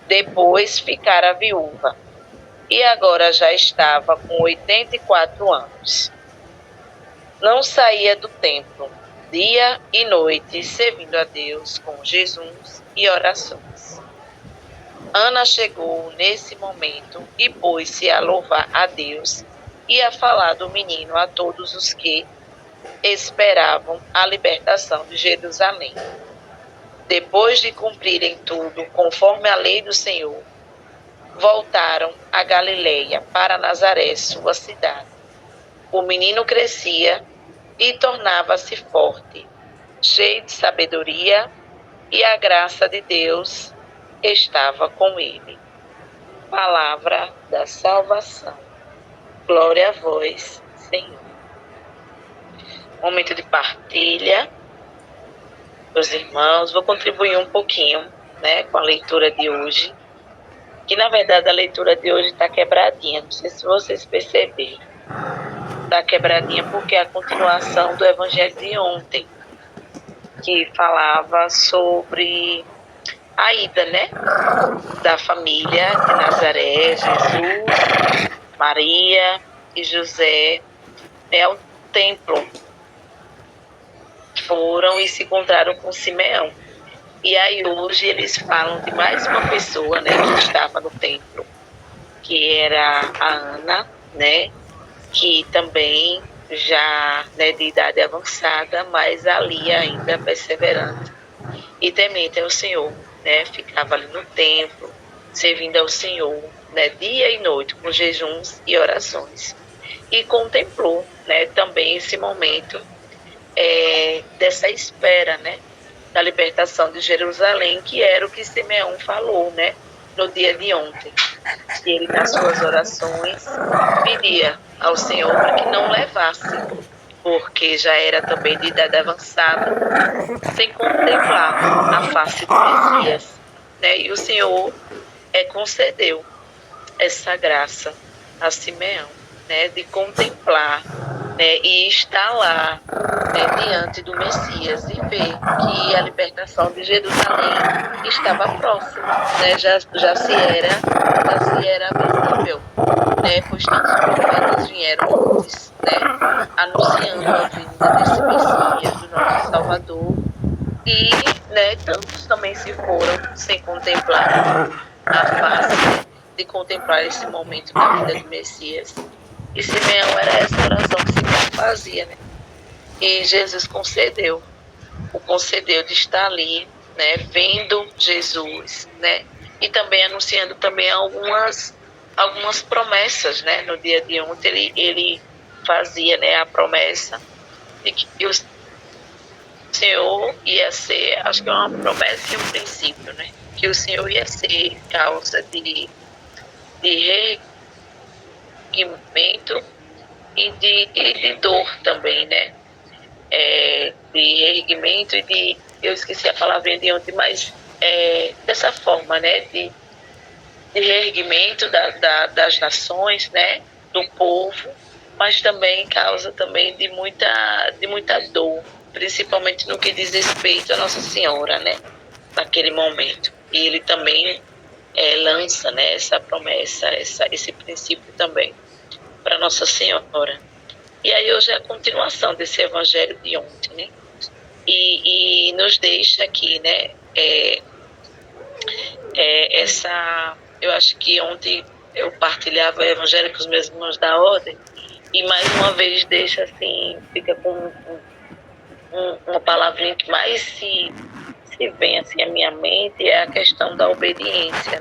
Depois ficara viúva e agora já estava com 84 anos. Não saía do templo, dia e noite, servindo a Deus com jejuns e orações. Ana chegou nesse momento e pôs-se a louvar a Deus e a falar do menino a todos os que esperavam a libertação de Jerusalém. Depois de cumprirem tudo conforme a lei do Senhor, voltaram a Galileia para Nazaré, sua cidade. O menino crescia e tornava-se forte, cheio de sabedoria, e a graça de Deus estava com ele. Palavra da salvação. Glória a vós, Senhor. Momento de partilha. Meus irmãos, vou contribuir um pouquinho, com a leitura de hoje, que na verdade a leitura de hoje está quebradinha, não sei se vocês perceberam. Está quebradinha porque é a continuação do evangelho de ontem, que falava sobre a ida, da família de Nazaré, Jesus, Maria e José, ao templo. Foram e se encontraram com Simeão. E aí hoje eles falam de mais uma pessoa, que estava no templo, que era a Ana, que também já de idade avançada, mas ali ainda perseverante e temente ao Senhor, ficava ali no templo, servindo ao Senhor, dia e noite, com jejuns e orações. E contemplou, também esse momento dessa espera, da libertação de Jerusalém, que era o que Simeão falou, no dia de ontem. E ele, nas suas orações, pedia ao Senhor para que não levasse, porque já era também de idade avançada, sem contemplar a face do Messias. E o Senhor concedeu essa graça a Simeão, de contemplar e estar lá diante do Messias e ver que a libertação de Jerusalém estava próxima, já se era visível, pois tantos profetas vieram antes, anunciando a vinda desse Messias, do nosso Salvador, e tantos também se foram sem contemplar a face, de contemplar esse momento da vida do Messias. E Simeão era essa oração que Simeão fazia, E Jesus concedeu de estar ali, vendo Jesus, e também anunciando também algumas promessas, no dia de ontem ele fazia, a promessa de que o Senhor ia ser, acho que é uma promessa e um princípio, que o Senhor ia ser causa de reerguimento e de dor também, de reerguimento e de, eu esqueci a palavrinha de ontem, mas dessa forma, de reerguimento das nações, do povo, mas também causa também de muita dor, principalmente no que diz respeito a Nossa Senhora, naquele momento. E ele também lança, essa promessa, esse princípio também para Nossa Senhora. E aí hoje é a continuação desse evangelho de ontem, e nos deixa aqui, eu acho que ontem eu partilhava o evangelho com os meus irmãos da ordem, e mais uma vez deixa assim, fica com uma palavrinha que mais se vem assim à minha mente, é a questão da obediência,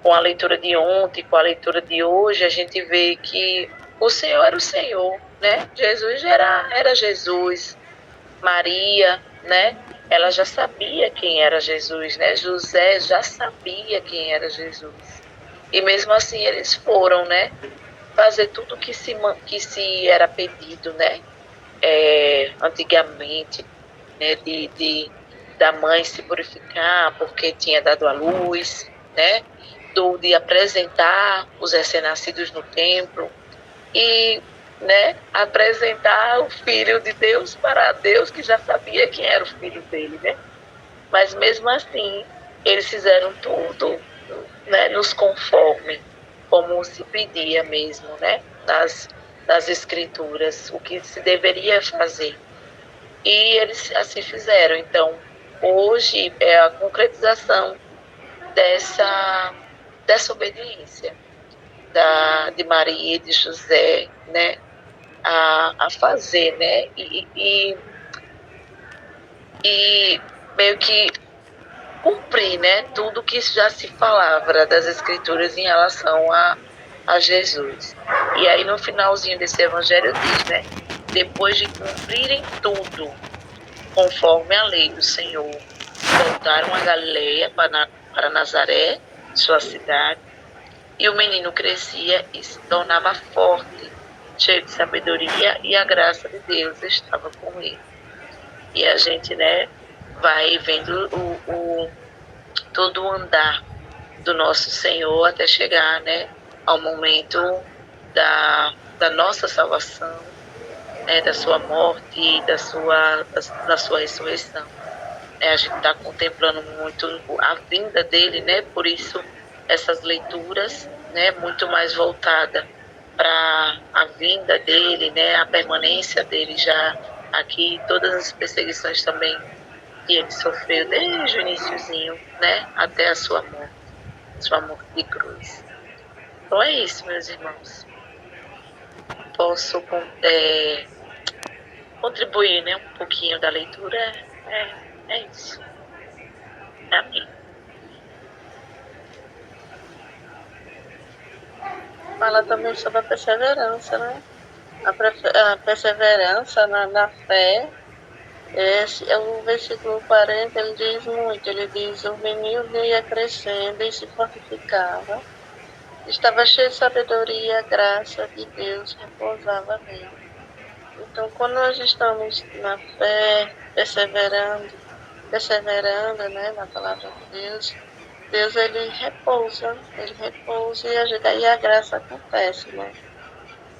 Com a leitura de ontem, com a leitura de hoje, a gente vê que o Senhor era o Senhor, Jesus era Jesus. Maria, ela já sabia quem era Jesus, José já sabia quem era Jesus. E mesmo assim eles foram, fazer tudo que se era pedido, antigamente, da mãe se purificar porque tinha dado à luz, de apresentar os recém-nascidos no templo e apresentar o Filho de Deus para Deus, que já sabia quem era o filho dele, Mas mesmo assim, eles fizeram tudo, né, nos conforme, como se pedia mesmo, né, nas escrituras, o que se deveria fazer. E eles assim fizeram. Então, hoje é a concretização dessa obediência de Maria e de José, né, a fazer, né, e meio que cumprir, né, tudo que já se falava das Escrituras em relação a Jesus. E aí no finalzinho desse evangelho diz, né, depois de cumprirem tudo conforme a lei do Senhor, voltaram a Galileia para Nazaré, sua cidade, e o menino crescia e se tornava forte, cheio de sabedoria, e a graça de Deus estava com ele. E a gente, né, vai vendo todo o andar do nosso Senhor até chegar, né, ao momento da nossa salvação, né, da sua morte, da sua ressurreição. A gente está contemplando muito a vinda dele, né, por isso essas leituras, né, muito mais voltada para a vinda dele, né, a permanência dele já aqui, todas as perseguições também que ele sofreu desde o iniciozinho, né, até a sua morte de cruz. Então é isso, meus irmãos. Posso contribuir, né, um pouquinho da leitura? É isso. Amém. Fala também sobre a perseverança, né? A perseverança na fé. Esse é o versículo 40, ele diz muito, ele diz, o menino ia crescendo e se fortificava, estava cheio de sabedoria, a graça de Deus repousava nele. Então, quando nós estamos na fé, perseverando, né, na palavra de Deus, Deus ele repousa e a graça acontece, né?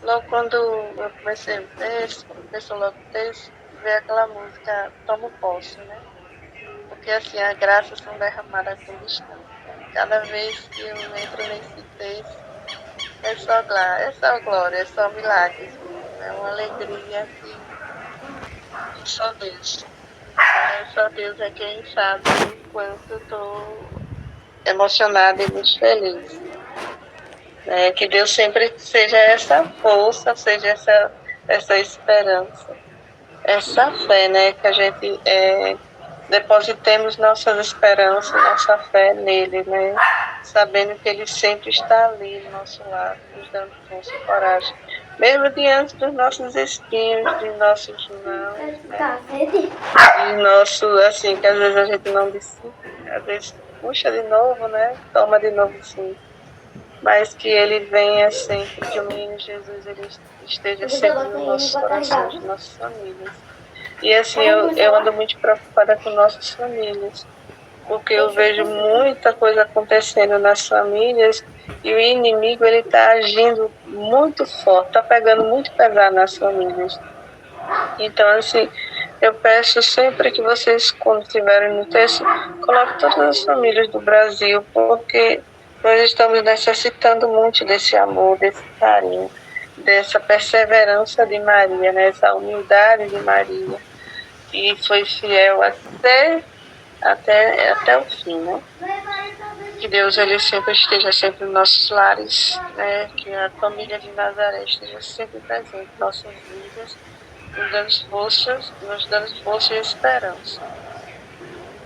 Logo quando eu comecei o texto, começou logo o texto, veio aquela música Tomo Posse, né? Porque assim, as graças são derramadas a todo instante. Cada vez que eu entro nesse texto, é só glória, é só milagres mesmo. É uma alegria que só Deus. Só Deus é quem sabe o quanto eu estou emocionada e muito feliz. Que Deus sempre seja essa força, seja essa esperança, essa fé, né? Que a gente depositemos nossas esperanças, nossa fé nele, né? Sabendo que ele sempre está ali do nosso lado, nos dando força e coragem. Mesmo diante dos nossos espinhos, de nossos não, né? De nosso, assim, que às vezes a gente não decide, às vezes puxa de novo, né? Toma de novo sim. Mas que ele venha sempre, que o menino Jesus ele esteja sempre nos nossos corações, nas nossas famílias. E assim, eu ando muito preocupada com nossas famílias, porque eu vejo muita coisa acontecendo nas famílias e o inimigo ele está agindo muito forte, está pegando muito pesado nas famílias. Então, assim, eu peço sempre que vocês, quando estiverem no texto, coloquem todas as famílias do Brasil, porque nós estamos necessitando muito desse amor, desse carinho, dessa perseverança de Maria, né? Essa humildade de Maria, que foi fiel até o fim, né? Que Deus ele sempre esteja sempre nos nossos lares, né? Que a família de Nazaré esteja sempre presente em nossas vidas, nos dando força e esperança.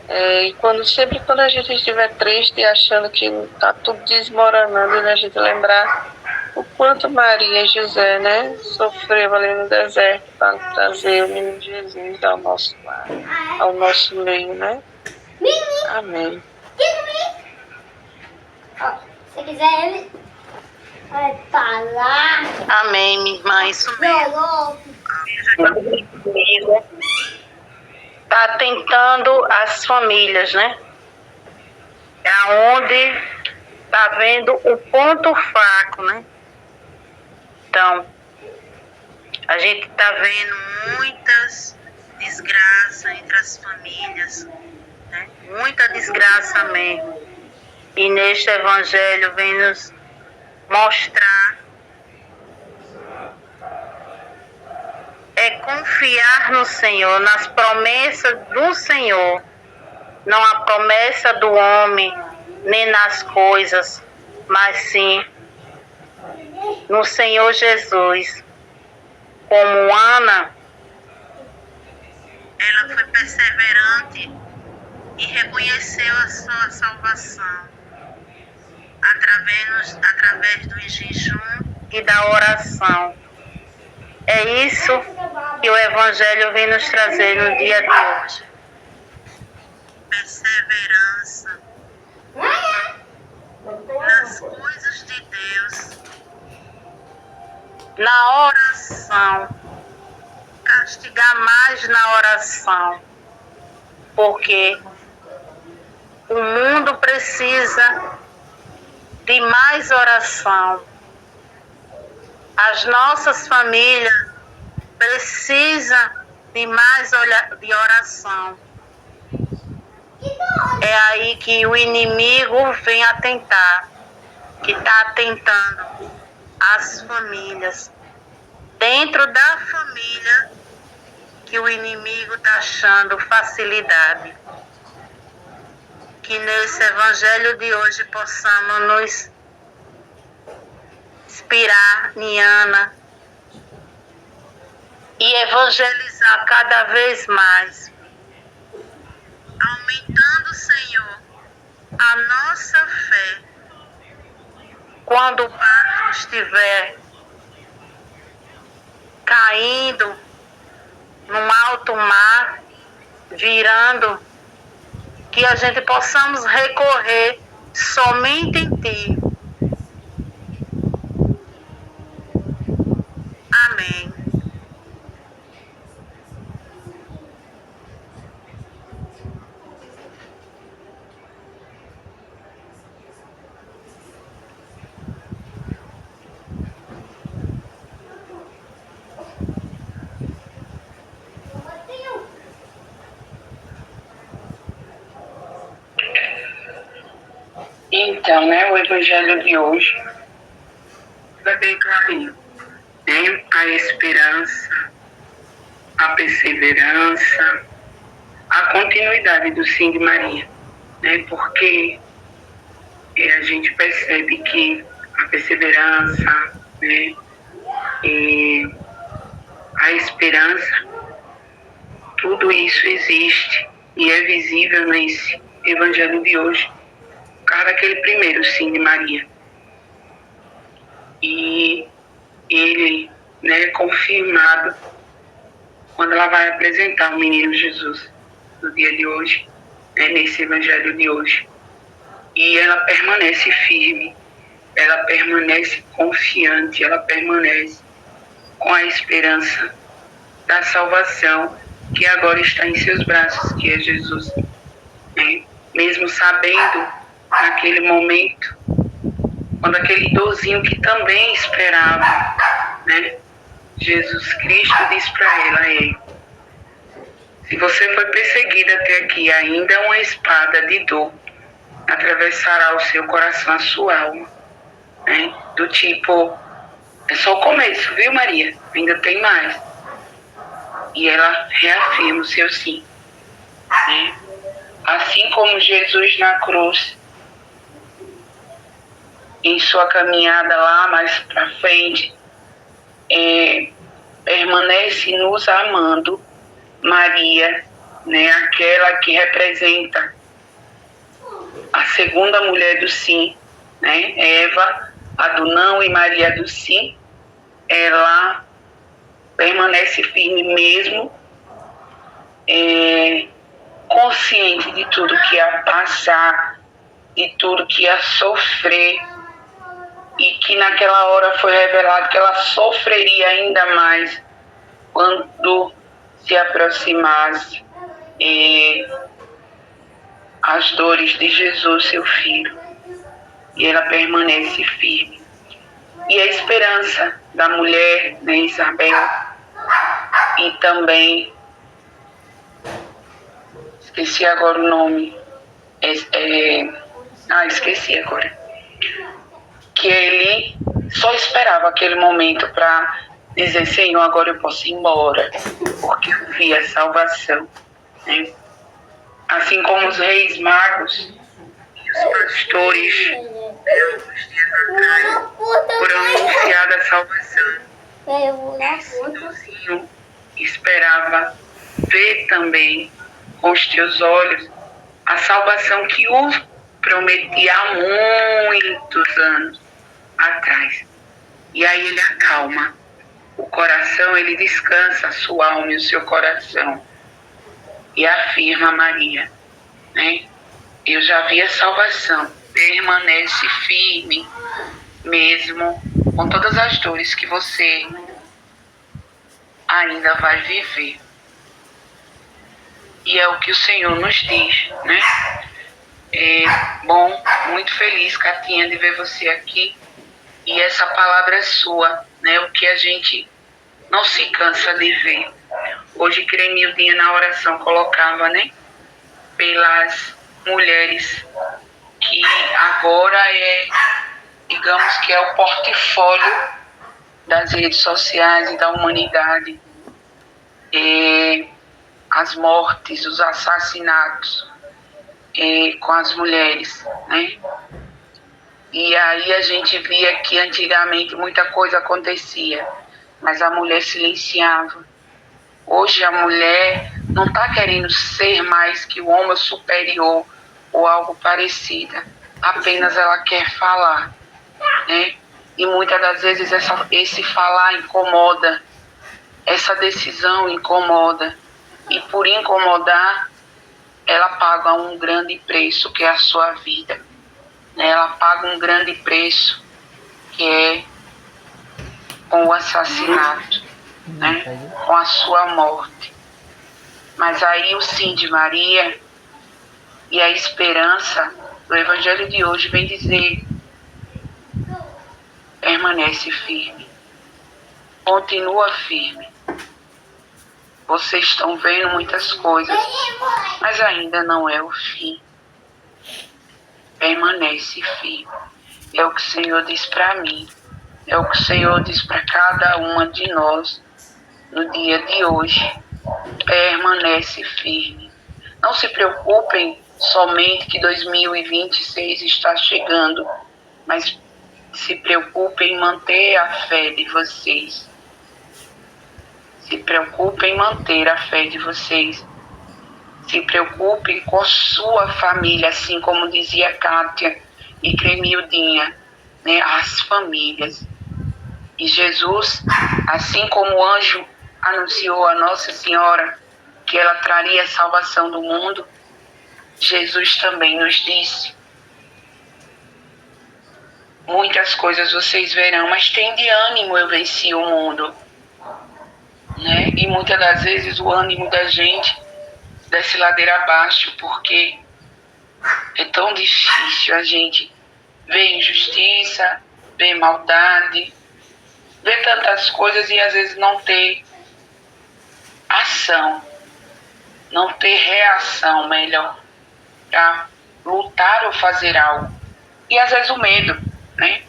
E sempre quando a gente estiver triste e achando que está tudo desmoronando, a gente lembrar o quanto Maria e José, né, sofreu ali no deserto para trazer o menino Jesus ao nosso lar, ao nosso meio, né? Amém. Se quiser ele vai falar. Amém, minha irmã, isso mesmo. Está tentando as famílias, né? É onde está vendo o ponto fraco, né? Então, a gente está vendo muitas desgraças entre as famílias, né? Muita desgraça mesmo. E neste evangelho vem nos mostrar confiar no Senhor, nas promessas do Senhor, não a promessa do homem, nem nas coisas, mas sim no Senhor Jesus. Como Ana, ela foi perseverante e reconheceu a sua salvação através do jejum e da oração. É isso que o Evangelho vem nos trazer no dia de hoje. Perseverança nas coisas de Deus, na oração, castigar mais na oração, porque o mundo precisa de mais oração. As nossas famílias precisam de mais de oração. É aí que o inimigo vem atentar, que está atentando às famílias. Dentro da família que o inimigo está achando facilidade. Que nesse evangelho de hoje possamos nos inspirar em Ana e evangelizar cada vez mais, aumentando, Senhor, a nossa fé. Quando o barco estiver caindo num alto mar, virando, que a gente possamos recorrer somente em Ti. Amém. Então, né, o evangelho de hoje é bem clarinho, né? A esperança, a perseverança, a continuidade do sim de Maria, né? Porque a gente percebe que a perseverança, né, e a esperança, tudo isso existe e é visível nesse evangelho de hoje. Por causa daquele primeiro sim de Maria. E ele, né, confirmado quando ela vai apresentar o menino Jesus no dia de hoje, né, nesse evangelho de hoje. E ela permanece firme, ela permanece confiante, ela permanece com a esperança da salvação que agora está em seus braços, que é Jesus, né? Mesmo sabendo naquele momento, quando aquele idosinho que também esperava, né, Jesus Cristo diz para ela: ei, se você foi perseguida até aqui, ainda uma espada de dor atravessará o seu coração, a sua alma, né? Do tipo, é só o começo, viu, Maria? Ainda tem mais. E ela reafirma o seu sim, né? Assim como Jesus na cruz, em sua caminhada lá mais para frente, permanece nos amando, Maria, né, aquela que representa a segunda mulher do sim, né, Eva, a do não, e Maria do sim, ela permanece firme mesmo, consciente de tudo que ia passar, de tudo que ia sofrer, e que naquela hora foi revelado que ela sofreria ainda mais quando se aproximasse as dores de Jesus, seu filho. E ela permanece firme. E a esperança da mulher, né, Isabel, e também esqueci agora o nome, esqueci agora, que ele só esperava aquele momento para dizer: Senhor, agora eu posso ir embora, porque eu vi a salvação, né? Assim como os reis magos e os pastores, alguns dias atrás, foram anunciada a salvação. Esse idosinho esperava ver também com os teus olhos a salvação que o prometia há muitos anos atrás. E aí ele acalma o coração, ele descansa a sua alma e o seu coração e afirma a Maria, né? Eu já vi a salvação, permanece firme, mesmo com todas as dores que você ainda vai viver. E é o que o Senhor nos diz, né? Bom, muito feliz, Catinha, de ver você aqui. E essa palavra é sua, né? O que a gente não se cansa de ver. Hoje, Cremildinha, na oração, colocava, né? Pelas mulheres que agora digamos que é o portfólio das redes sociais e da humanidade. As mortes, os assassinatos com as mulheres, né? E aí a gente via que antigamente muita coisa acontecia, mas a mulher silenciava. Hoje a mulher não está querendo ser mais que o homem superior ou algo parecido, apenas ela quer falar, né? E muitas das vezes esse falar incomoda, essa decisão incomoda, e por incomodar, ela paga um grande preço, que é a sua vida, né? Ela paga um grande preço, que é com o assassinato, né? Com a sua morte. Mas aí o sim de Maria e a esperança do Evangelho de hoje vem dizer: permanece firme, continua firme. Vocês estão vendo muitas coisas, mas ainda não é o fim. Permanece firme. É o que o Senhor diz para mim, é o que o Senhor diz para cada uma de nós no dia de hoje. Permanece firme. Não se preocupem somente que 2026 está chegando, mas se preocupem em manter a fé de vocês. Se preocupem em manter a fé de vocês. Se preocupem com a sua família, assim como dizia Kátia e Cremildinha, né? As famílias. E Jesus, assim como o anjo anunciou a Nossa Senhora que ela traria a salvação do mundo, Jesus também nos disse: muitas coisas vocês verão, mas tem de ânimo, eu venci o mundo. Né? E muitas das vezes o ânimo da gente desce ladeira abaixo, porque é tão difícil a gente ver injustiça, ver maldade, ver tantas coisas e às vezes não ter ação, não ter reação melhor para lutar ou fazer algo. E às vezes o medo, né?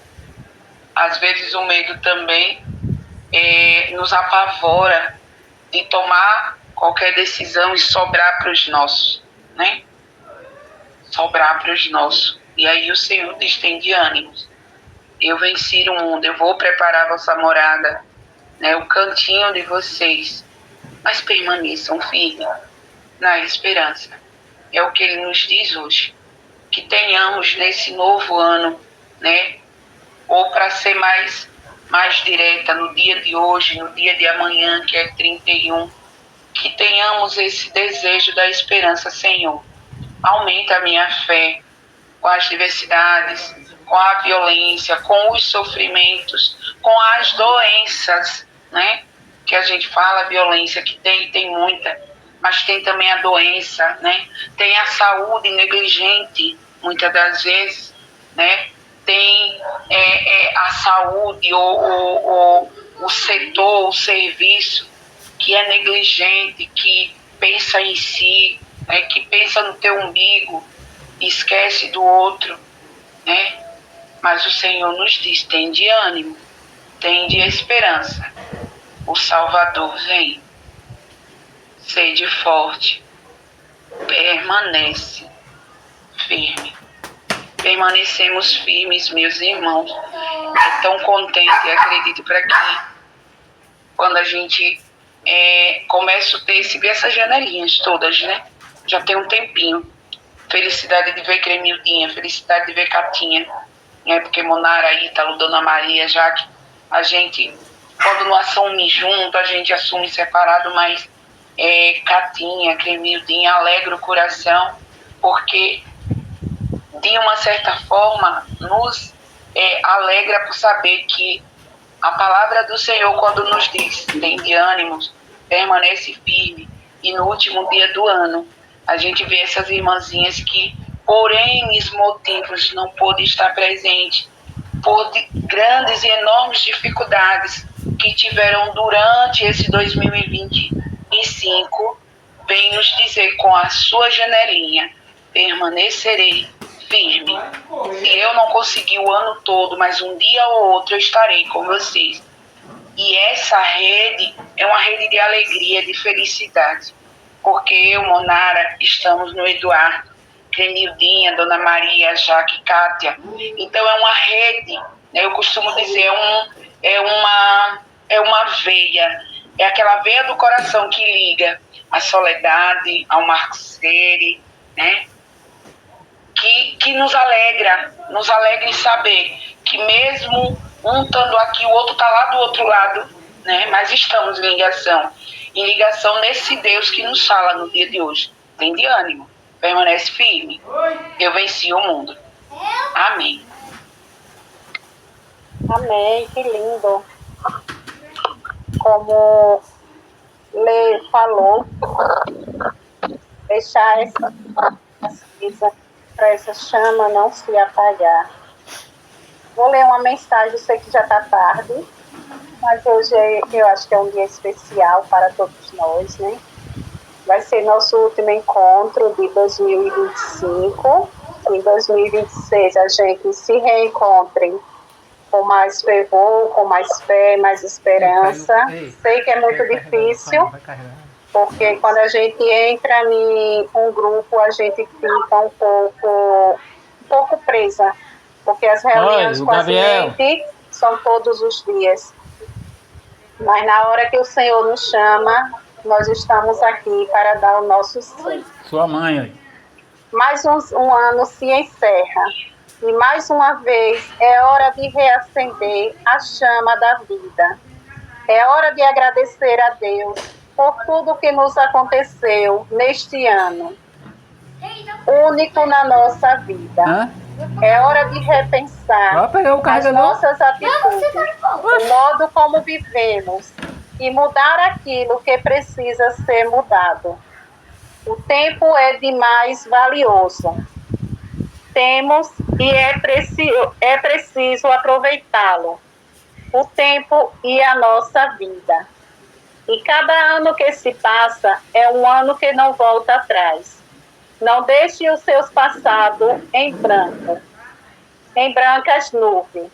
Às vezes o medo também nos apavora de tomar qualquer decisão e sobrar para os nossos, né? Sobrar para os nossos. E aí o Senhor distende ânimos. Eu venci o mundo, eu vou preparar a vossa morada, né? O cantinho de vocês. Mas permaneçam firmes na esperança. É o que Ele nos diz hoje. Que tenhamos nesse novo ano, né? Ou para ser mais direta, no dia de hoje, no dia de amanhã, que é 31, que tenhamos esse desejo da esperança. Senhor, aumenta a minha fé com as diversidades, com a violência, com os sofrimentos, com as doenças, né? Que a gente fala, a violência que tem muita, mas tem também a doença, né? Tem a saúde negligente, muitas das vezes, né? Tem a saúde ou o setor, o serviço que é negligente, que pensa em si, que pensa no teu umbigo e esquece do outro, né? Mas o Senhor nos diz, tem de ânimo, tem de esperança. O Salvador vem. Sede forte, permanece firme. Permanecemos firmes, meus irmãos. É tão contente, acredito, para que quando a gente começa a perceber essas janelinhas todas, né? Já tem um tempinho. Felicidade de ver Cremildinha, felicidade de ver Catinha, né? Porque Monara, Ítalo, Dona Maria, Jaque, a gente, quando não assume junto, a gente assume separado, mas Catinha, Cremildinha, alegra o coração, porque de uma certa forma nos alegra por saber que a palavra do Senhor, quando nos diz, tem de ânimos, permanece firme, e no último dia do ano, a gente vê essas irmãzinhas que, por N motivos, não pôde estar presente, por grandes e enormes dificuldades que tiveram durante esse 2025, vem nos dizer com a sua janelinha, permanecerei firme. Se eu não conseguir o ano todo, mas um dia ou outro eu estarei com vocês. E essa rede é uma rede de alegria, de felicidade. Porque eu, Monara, estamos no Eduardo, Cremildinha, Dona Maria, Jaque, Kátia. Então é uma rede, né? Eu costumo dizer, é uma veia. É aquela veia do coração que liga a Soledade, ao Marcele, né? Que nos alegra em saber que mesmo um estando aqui, o outro está lá do outro lado, né? Mas estamos em ligação nesse Deus que nos fala no dia de hoje. Tem de ânimo, permanece firme. Eu venci o mundo. Amém. Amém, que lindo. Como Lê falou, deixar essa para essa chama não se apagar. Vou ler uma mensagem, eu sei que já está tarde, mas hoje eu acho que é um dia especial para todos nós, né? Vai ser nosso último encontro de 2025. Em 2026 a gente se reencontre com mais fervor, com mais fé, mais esperança. Sei que é muito difícil, porque quando a gente entra em um grupo, a gente fica um pouco presa, porque as reuniões com a gente são todos os dias. Mas na hora que o Senhor nos chama, nós estamos aqui para dar o nosso sim. Sua mãe aí. Mais um ano se encerra. E mais uma vez é hora de reacender a chama da vida. É hora de agradecer a Deus por tudo que nos aconteceu neste ano, único na nossa vida. É hora de repensar as nossas atitudes, o modo como vivemos e mudar aquilo que precisa ser mudado. O tempo é demais valioso. Temos e é preciso aproveitá-lo. O tempo e a nossa vida. E cada ano que se passa é um ano que não volta atrás. Não deixe os seus passados em branco, em brancas nuvens.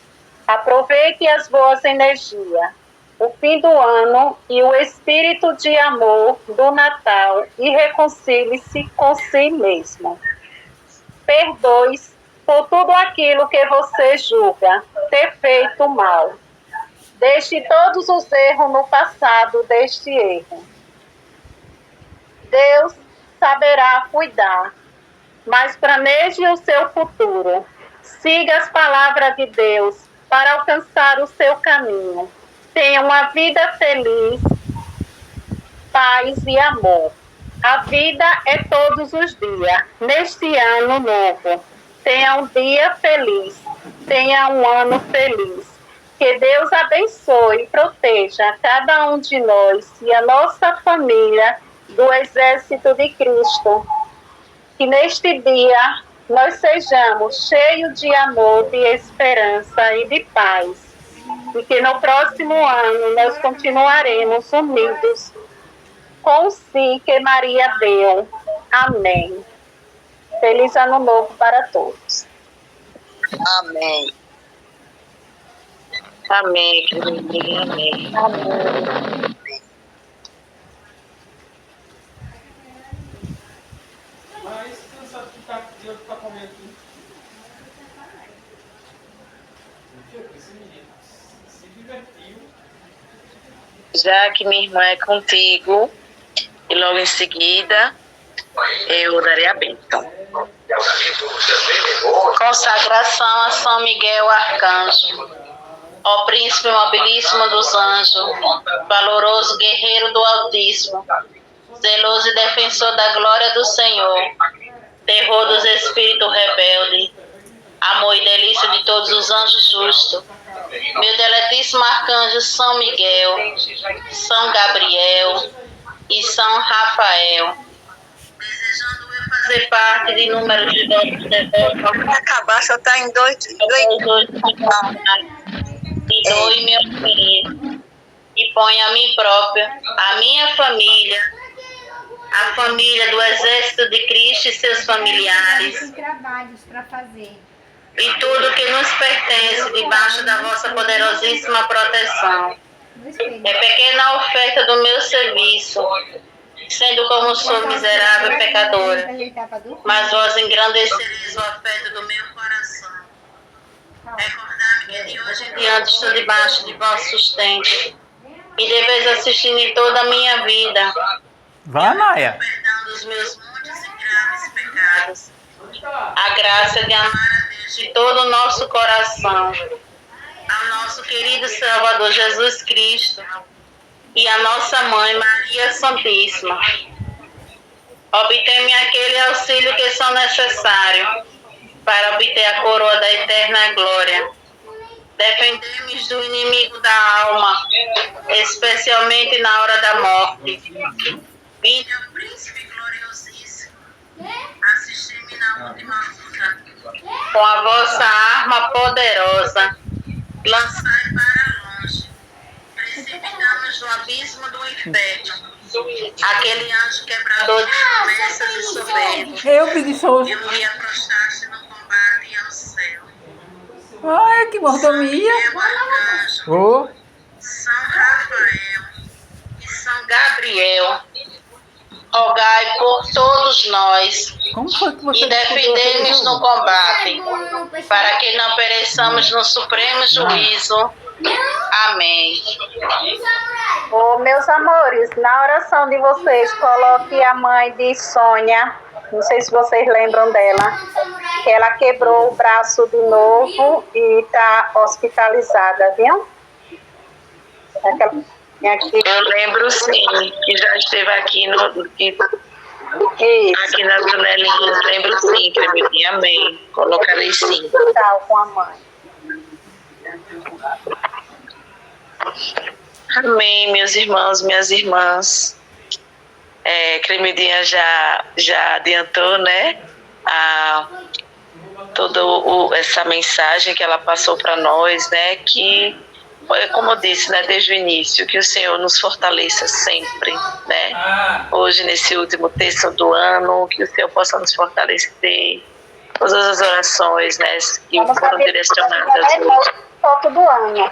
Aproveite as boas energias, o fim do ano e o espírito de amor do Natal e reconcilie-se com si mesmo. Perdoe por tudo aquilo que você julga ter feito mal. Deixe todos os erros no passado deste erro. Deus saberá cuidar, mas planeje o seu futuro. Siga as palavras de Deus para alcançar o seu caminho. Tenha uma vida feliz, paz e amor. A vida é todos os dias. Neste ano novo, tenha um dia feliz, tenha um ano feliz. Que Deus abençoe e proteja cada um de nós e a nossa família do Exército de Cristo. Que neste dia nós sejamos cheios de amor, de esperança e de paz. E que no próximo ano nós continuaremos unidos com o sim que Maria deu. Amém. Feliz Ano Novo para todos. Amém. Amém, Cremidinha, amém. Amém. Mas você sabe que tá comendo aqui. Esse menino se divertiu. Já que minha irmã é contigo, e logo em seguida eu darei a bênção. Consagração a São Miguel Arcanjo, ó príncipe mobilíssimo dos anjos, valoroso guerreiro do Altíssimo, zeloso e defensor da glória do Senhor, terror dos espíritos rebeldes, amor e delícia de todos os anjos justos, meu deletíssimo arcanjo São Miguel, São Gabriel e São Rafael, desejando eu fazer parte de inúmeros de vossos devotos, Acabar, só tá em dois. e doe meu filho, e põe a mim própria, a minha família, a família do Exército de Cristo e seus familiares, Tem trabalhos para fazer. e tudo que nos pertence debaixo da vossa poderosíssima proteção. É pequena a oferta do meu serviço, sendo como sou miserável pecadora, mas vós engrandecereis o afeto do meu coração. Recordai-me que de hoje em diante estou debaixo de vosso sustento, e deveis assistir-me toda a minha vida, Vai, Maia. perdão dos meus muitos e graves pecados, a graça de amar a Deus de todo o nosso coração, ao nosso querido Salvador Jesus Cristo e a nossa Mãe Maria Santíssima. Obtém-me aquele auxílio que são necessários para obter a coroa da eterna glória. Defendei-me do inimigo da alma, especialmente na hora da morte. Vinde ao príncipe gloriosíssimo, assisti-me na última luta. Com a vossa arma poderosa, lançai para longe, precipitamos no abismo do inferno, aquele anjo quebrador de promessas e soberbos, Eu preguiçoso. que um dia prostraste no combate ao céu. Ai, que mordomia. Miguel Arcanjo, Ô, São Rafael e São Gabriel, rogai por todos nós como foi que você e defendei-nos no combate, para que não pereçamos no supremo juízo. Amém. Oh, meus amores, na oração de vocês, coloque a mãe de Sônia, não sei se vocês lembram dela, que ela quebrou o braço de novo e está hospitalizada, viu? Aqui. Eu lembro sim, que já esteve aqui Isso, aqui nas janelinhas. Lembro sim, Cremidinha, amém. Colocarei sim. tal com a mãe. Amém, meus irmãos, minhas irmãs. Cremidinha já adiantou, né? Toda essa mensagem que ela passou para nós, né? Que, como eu disse, né, desde o início, que o Senhor nos fortaleça sempre, né? Hoje, nesse último terço do ano, que o Senhor possa nos fortalecer. Todas as orações, né, que foram direcionadas hoje. Foto do ano.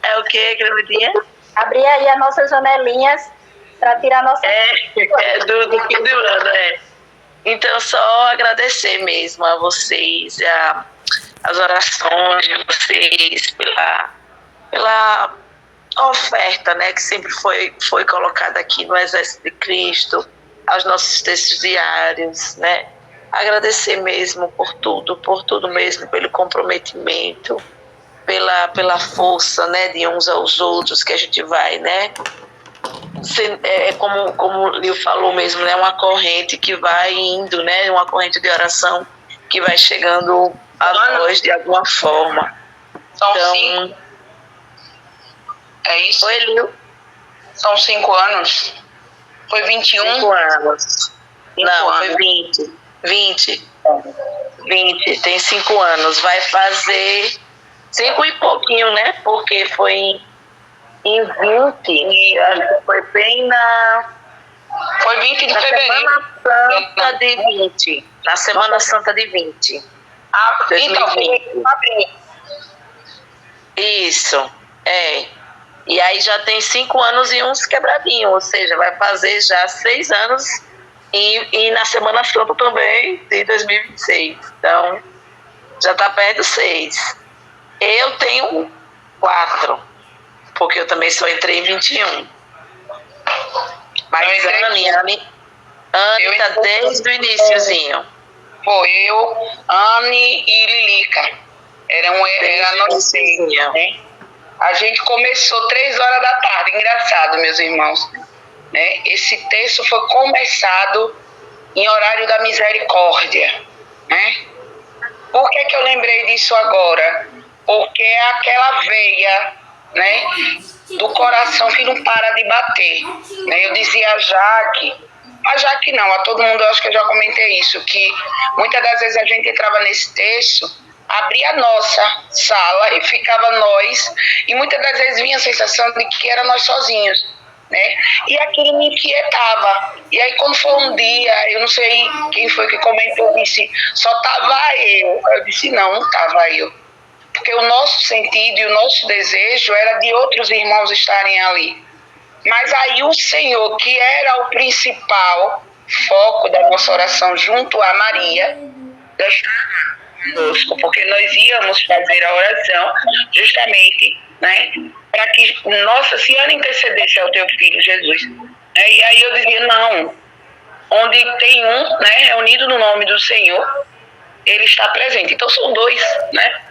É o que, Cremidinha? Abrir aí as nossas janelinhas para tirar nossa. Do fim do ano, Então, só agradecer mesmo a vocês, as orações de vocês, pela oferta, né, que sempre foi colocada aqui no Exército de Cristo, aos nossos textos diários, né? Agradecer mesmo por tudo mesmo, pelo comprometimento, pela força, né, de uns aos outros que a gente vai, né? Como o Lio falou mesmo, né, uma corrente que vai indo, né, uma corrente de oração que vai chegando a nós de alguma forma. Então, É isso? foi, Lio? São 5 anos. Foi 21? 5 anos. Não, foi anos. 20. Tem 5 anos. Vai fazer 5 e pouquinho, né? Porque foi em 20. Acho que foi bem Foi 20 de fevereiro. Santa de 20. Na Semana Santa de 20. Ah, então, 2020. Isso, é. E aí já tem 5 anos e uns quebradinhos, ou seja, vai fazer já 6 anos e na Semana Santa também de 2026. Então, já está perto dos 6. Eu tenho 4, porque eu também só entrei em 21. Mas Anne está desde o iniciozinho. Foi eu, Anne e Lilica. Era nós três, né? A gente começou 3 horas da tarde. Engraçado, meus irmãos. Né? Esse texto foi começado em horário da misericórdia. Né? Por que eu lembrei disso agora? Porque é aquela veia, né, do coração que não para de bater. Né? Eu dizia a Jaque não, a todo mundo, eu acho que eu já comentei isso, que muitas das vezes a gente entrava nesse texto, abria a nossa sala e ficava nós, e muitas das vezes vinha a sensação de que era nós sozinhos, né? E aquilo me inquietava. E aí quando foi um dia, eu não sei quem foi que comentou, disse, só estava eu. Eu disse, não estava eu. Porque o nosso sentido e o nosso desejo era de outros irmãos estarem ali. Mas aí o Senhor, que era o principal foco da nossa oração junto a Maria, já estava conosco, porque nós íamos fazer a oração justamente, né, para que Nossa Senhora intercedesse ao teu filho Jesus. E aí eu dizia, não, onde tem um, né, reunido no nome do Senhor, ele está presente. Então são 2, né?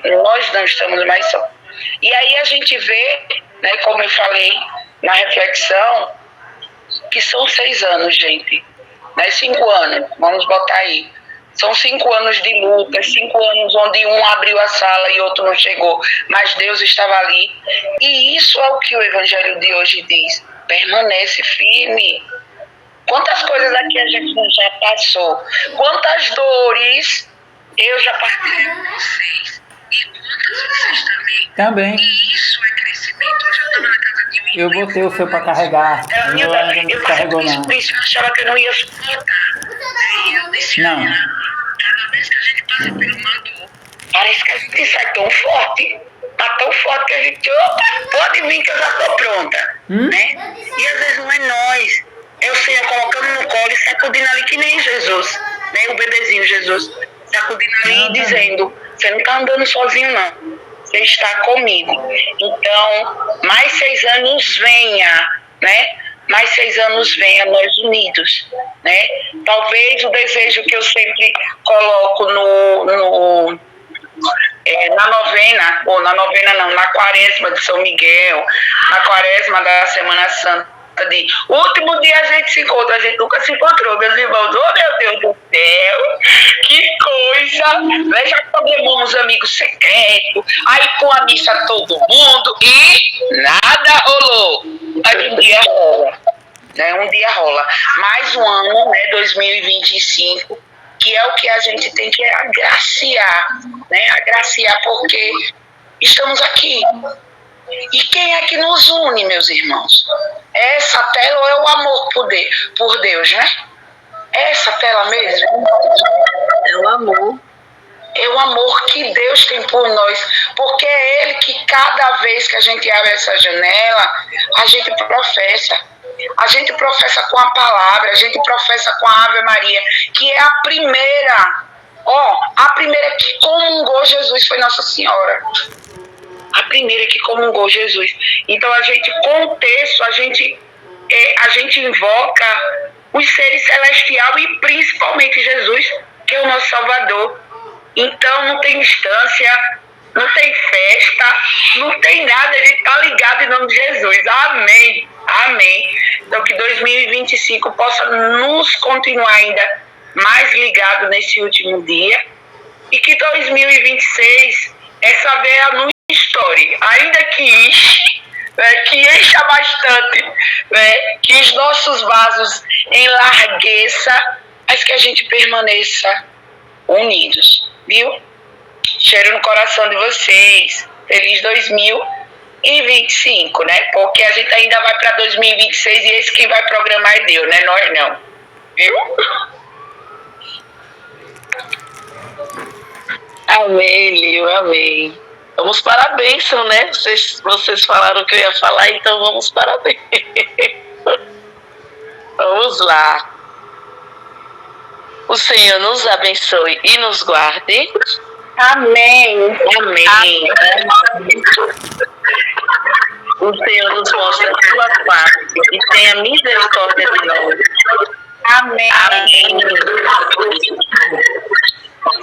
Nós não estamos mais só. E aí a gente vê, né, como eu falei na reflexão, que são 6 anos, gente. Né, 5 anos, vamos botar aí. São 5 anos de luta, 5 anos onde um abriu a sala e outro não chegou, mas Deus estava ali. E isso é o que o Evangelho de hoje diz. Permanece firme. Quantas coisas aqui a gente não já passou? Quantas dores eu já partilhei com vocês. E quantas vocês também. E isso é crescimento. Hoje eu estava na casa de mim. Eu botei o seu para carregar. Eu ainda não carregou não. Por isso eu achava que eu não ia suportar. E eu disse, Não. cada vez que a gente passa por uma dor, parece que a gente sai tão forte. Tá tão forte que a gente, opa, pode vir que eu já tô pronta. Né? E às vezes não é nós. É o Senhor colocando no colo e sacudindo ali que nem Jesus. Né? O bebezinho Jesus. Sacudindo ali e dizendo, você não está andando sozinho não, você está comigo. Então, mais 6 anos venha, né? Mais 6 anos venha nós unidos, né? Talvez o desejo que eu sempre coloco na novena, ou na novena não, na quaresma de São Miguel, na quaresma da Semana Santa, de último dia a gente se encontra, a gente nunca se encontrou, meus irmãos. Oh, meu Deus do céu, que coisa, né? Já programamos amigos secretos, aí com a missa todo mundo e nada rolou. Mas um dia rola, né? Um dia rola. Mais um ano, né? 2025, que é o que a gente tem que agraciar, né? Agraciar porque estamos aqui. E quem é que nos une, meus irmãos? Essa tela ou é o amor por Deus, né? Essa tela mesmo é o amor. É o amor que Deus tem por nós. Porque é Ele que cada vez que a gente abre essa janela, a gente professa. A gente professa com a palavra, a gente professa com a Ave Maria, que é a primeira. A primeira que comungou Jesus foi Nossa Senhora. A primeira que comungou Jesus. Então a gente, com o texto, a gente invoca os seres celestiais e principalmente Jesus, que é o nosso Salvador. Então não tem distância, não tem festa, não tem nada, a gente está ligado em nome de Jesus. Amém. Amém. Então que 2025 possa nos continuar ainda mais ligado nesse último dia e que 2026 essa veia nos estoure, ainda que encha bastante, né, que os nossos vasos enlargueçam, mas que a gente permaneça unidos, viu? Cheiro no coração de vocês. Feliz 2025, né? Porque a gente ainda vai para 2026 e esse quem vai programar é Deus, né? Nós não. Viu? Amém, Lio, amém. Vamos para a bênção, né? Vocês falaram que eu ia falar, então vamos para a bênção. Vamos lá. O Senhor nos abençoe e nos guarde. Amém. Amém. O Senhor nos mostre a sua face e tenha misericórdia de nós. Amém. Amém.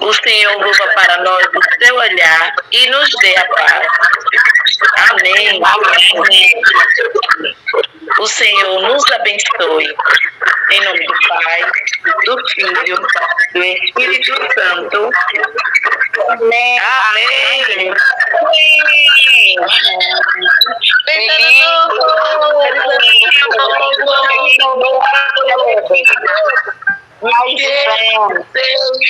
O Senhor volva para nós o seu olhar e nos dê a paz. Amém. Amém. O Senhor nos abençoe. Em nome do Pai, do Filho, do Espírito Santo. Amém. Amém.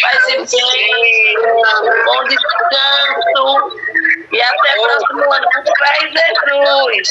Paz e bem, bom descanso e até o próximo ano com Jesus.